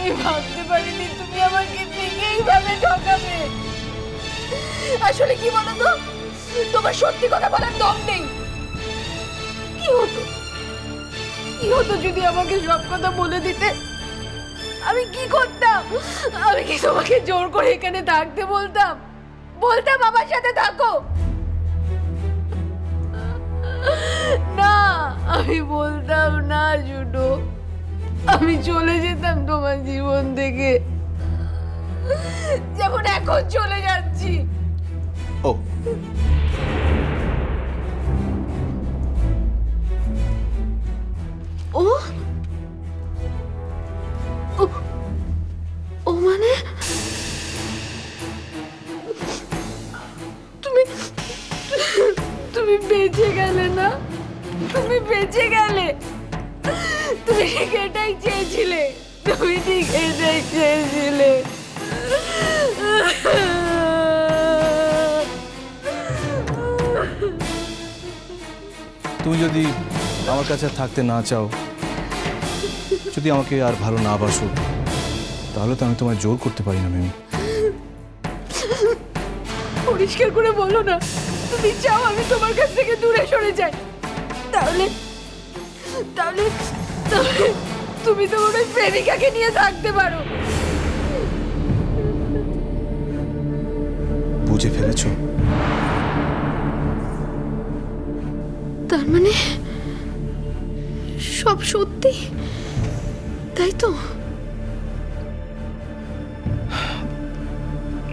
আমি ভাবতে পারিনি তুমি আমাকে এইভাবে ঠকাবে। আসলে কি বলো তো, তোমার সত্যি কথা বলার দম নেই। কি হতো যদি আমাকে সব কথা বলে দিতে? আমি কি করতাম? আমি কি তোমাকে জোর করে এখানে থাকতে বলতাম আমার সাথে থাকো? না, আমি বলতাম না জুডো। আমি চলে যেতাম তোমার জীবন থেকে, যেমন এখন চলে যাচ্ছি। ও ও ও মানে তুমি বেঁচে গেলে না? তুমি বেঁচে গেলে? তুমি ঠিক এটাই চেয়েছিলে, তুমি ঠিক এটাই চেয়েছিলে। তুমি যদি আমার কাছে থাকতে না চাও, যদি আমাকে আর ভালো না বাসো, তাহলে তো আমি তোমায় জোর করতে পারি না মিমি। পরিষ্কার করে বলো না, তুমি চাও আমি তোমার কাছ থেকে দূরে সরে যাই? তাহলে তাহলে তুমি তোমার ওই প্রেমিকাকে নিয়ে থাকতে পারো। বুঝে ফেলেছো? তার মানে সব সত্যি, তাই তো?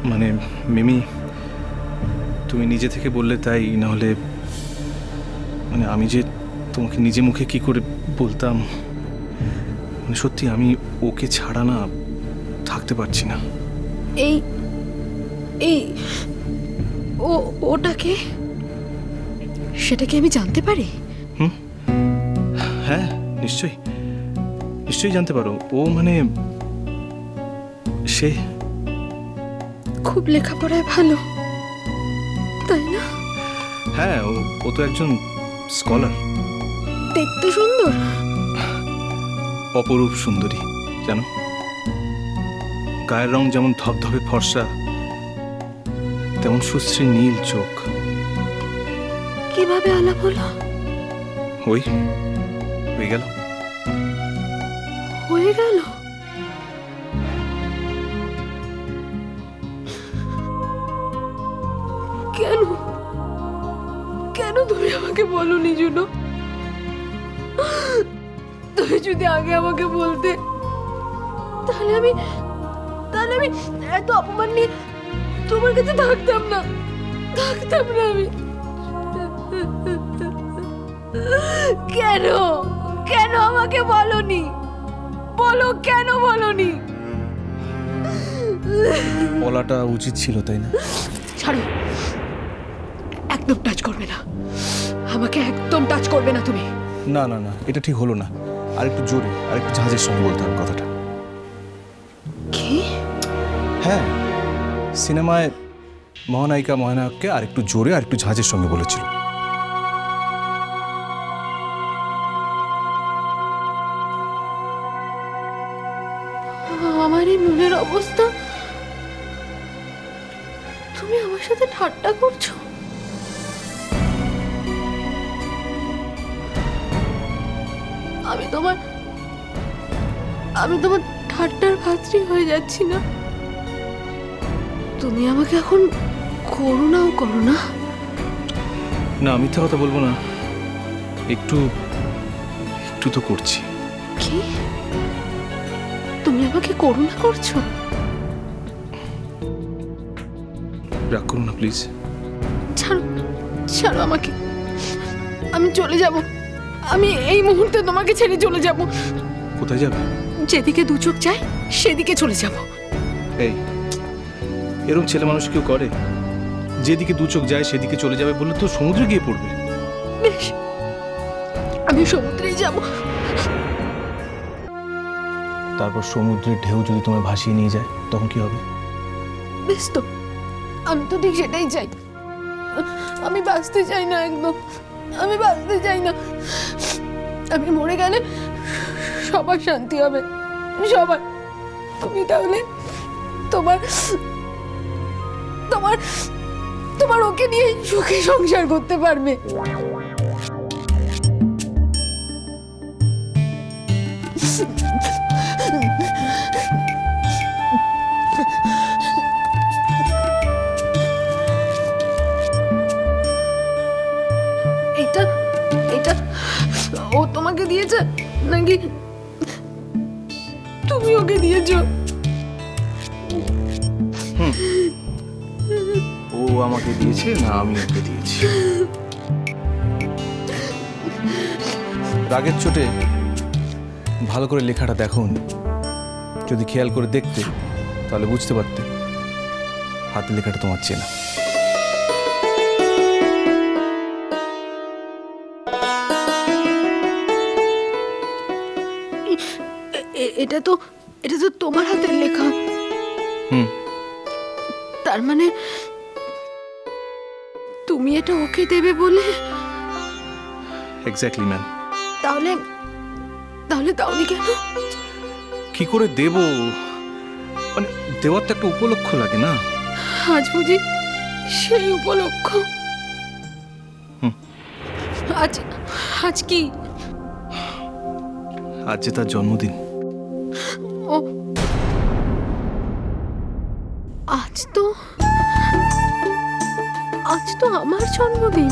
মানে মিমি, তুমি নিজে থেকে বললে তাই, না হলে মানে আমি যে তোমাকে নিজে মুখে কি করে বলতাম। মানে সত্যি আমি ওকে ছাড়া না থাকতে পারছি না। এই এই ওটাকে, সেটা কি আমি জানতে পারি? হ্যাঁ, নিশ্চয়ই নিশ্চয়ই জানতে পারো। ও মানে সে খুব লেখাপড়ায় ভালো, তাই না? হ্যাঁ, ও তো একজন স্কলার। দেখতে সুন্দর, অপরূপ সুন্দরী জানো। গায়ের রং যেমন ধবধবে ফর্সা, তেমন সুশ্রী নীল চোখ। কিভাবে আলাপ হলো? হয়ে গেল। কেন কেন তুমি আমাকে বলোনি জুনো? তুমি যদি আগে আমাকে বলতে, তাহলে আমি এত অপমান নিয়ে তোমার কাছে থাকতাম না আমি। কেন কেন আমাকে বলোনি? বলো, কেন বলোনি? বলাটা উচিত ছিল, তাই না? ছাড়ো, একদম টাচ করবে না আমাকে, একদম টাচ করবে না তুমি। না না না, এটা ঠিক হলো না। আর একটু জোরে, আর একটু ঝাঁজের সঙ্গে বলতে হবে কথাটা। কি? হ্যাঁ, সিনেমায় মহানায়িকা মহানায়ককে আর একটু জোরে আর একটু ঝাঁজের সঙ্গে বলেছিল। আমার এই মনের অবস্থা, তুমি আমার সাথে ঠাট্টা করছো? আমি তোমার ঠাট্টার পাত্রী হয়ে যাচ্ছি না? তুমি আমাকে এখন করুণাও করো না? না, মিথ্যা কথা বলবো না, একটু একটু তো করছি। কি? তুমি আমাকে করুণা করছো? রাগ করো না প্লিজ। ছাড়ো আমাকে, আমি চলে যাব। আমি এই মুহূর্তে তোমাকে ছেড়ে চলে যাব। কোথায় যাবে? যেদিকে দু চোখ যায় সেদিকে চলে যাব। এই, এরকম ছেলে মানুষ কেউ করে? যেদিকে দু চোখ যায় সেদিকে চলে যাবে বললে তো সমুদ্রে গিয়ে পড়বে। বেশ, আমি সমুদ্রেই যাব। তারপর সমুদ্রের ঢেউ যদি তোমায় ভাসিয়ে নিয়ে যায়, তখন কি হবে? বেশ তো, আমি তো ঠিক সেটাই চাই। আমি বাঁচতে চাই না, একদম আমি বাঁচতে চাই না। আমি মরে গেলে সবার শান্তি হবে, সবার। তুমি তাহলে তোমার তোমার তোমার ওকে নিয়ে সুখে সংসার করতে পারবে। এটা এটা ও তোমাকে দিয়েছে নাকি তুমি ওকে দিয়েছো? ও আমাকে দিয়েছে না আমি ওকে দিয়েছি? রাগের চোটে ভালো করে লেখাটা দেখোনি, যদি খেয়াল করে দেখতে তাহলে বুঝতে পারতে হাতে লেখাটা তোমার চেনা। এটা তো তোমার হাতের লেখা। তার মানে তুমি এটা ওকে দেবে বলে? Exactly ma'am. তাহলে দাওনি কেন? কি করে দেব, মানে দেওয়ার তো একটা উপলক্ষ লাগে না? আজ বুঝি সেই উপলক্ষ? আজ কি? আজ যে তার জন্মদিন। ও আজ তো আমার জন্মদিন।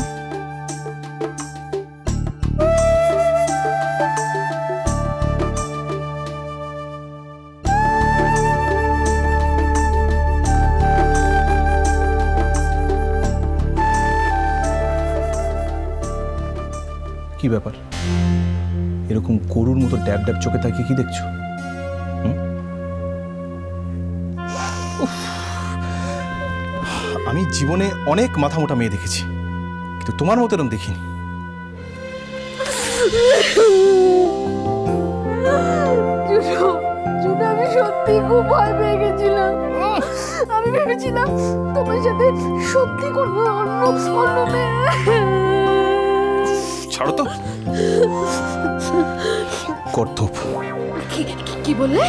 কি ব্যাপার, এরকম গরুর মতো ড্যাব ড্যাব চোখে তাকিয়ে কি দেখছো? আমি জীবনে অনেক মাথা মোটা মেয়ে দেখেছি, কিন্তু তোমার মতো এরকম দেখিনি। আমি সত্যি খুব ভয় পেয়ে গেছিলাম। আমি ভেবেছিলাম তোমার সাথে সত্যি কোনো অন্য মেয়ে। ছাড়ো তো, কর্তব্য। কি বললে?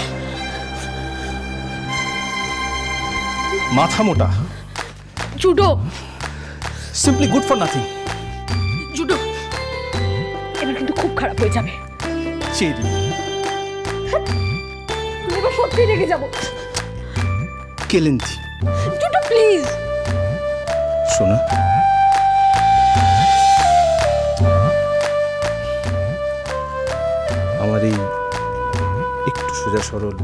মাথা মোটা, judo, simply good for nothing. Judo, এবার কিন্তু খুব খারাপ হয়ে যাবে। চেরি, এবার সত্যি রেগে যাবো। কেলেন্তি। জুডো প্লিজ। শোনো, আমার এই একটু সোজা সরল,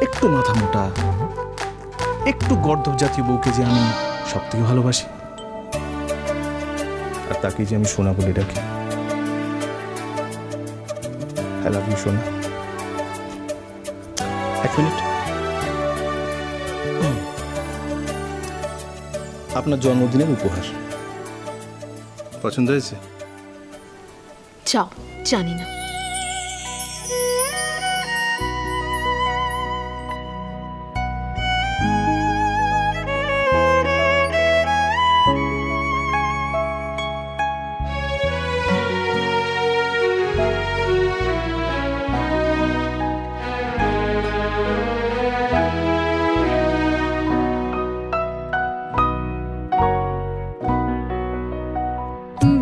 একটু মাথা মোটা, একটু গর্দভ জাতীয় বউকে যে আমি সব থেকে ভালোবাসি, আর তাকে যে আমি সোনা বলে ডাকি। আই লাভ ইউ সোনা। এক মিনিট, আপনার জন্মদিনের উপহার পছন্দ হয়েছে? চাও, জানি না।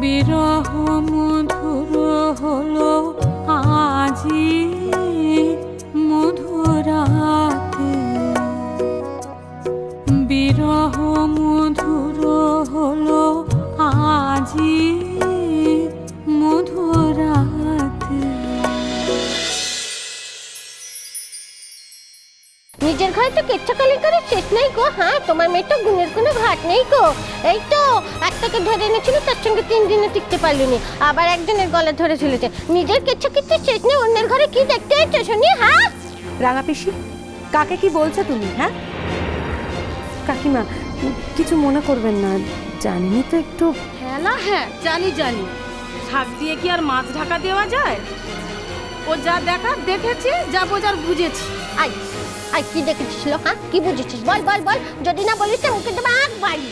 বিরহ মধুর হলো আজি মধুরাতে, বিরহ মধুর হলো আজি মধুরাতে। নিজের ঘরে তো কেচ্ছা কালিকারের শেষ নেই গো। হ্যাঁ, তোমার মেয়ে তো গুণের কোনো ঘাট নেই গো। এই তো একটাকে ধরে এনেছিল, তার সঙ্গে 3 দিনে টিকতে পারলিনি, আবার একজনের গলা ধরে ঝুলেছে। নিজের কেচ্ছা কিচ্ছু শেষ নেই, অন্যের ঘরে কি দেখতে হচ্ছে শুনি? হ্যাঁ রাঙা পিসি, কাকে কি বলছো তুমি? হ্যাঁ কাকিমা, কিছু মনে করবেন না, জানিনি তো একটু। হ্যাঁ না, হ্যাঁ জানি জানি, শাক দিয়ে কি আর মাছ ঢাকা দেওয়া যায়? ও যা দেখার দেখেছি, যা বোঝার বুঝেছি। আই আই কি দেখেছিস? হ্যাঁ কি বুঝেছিস? বল বল বল, যদি না বলিস তো ওকে দেবো এক বাড়ি।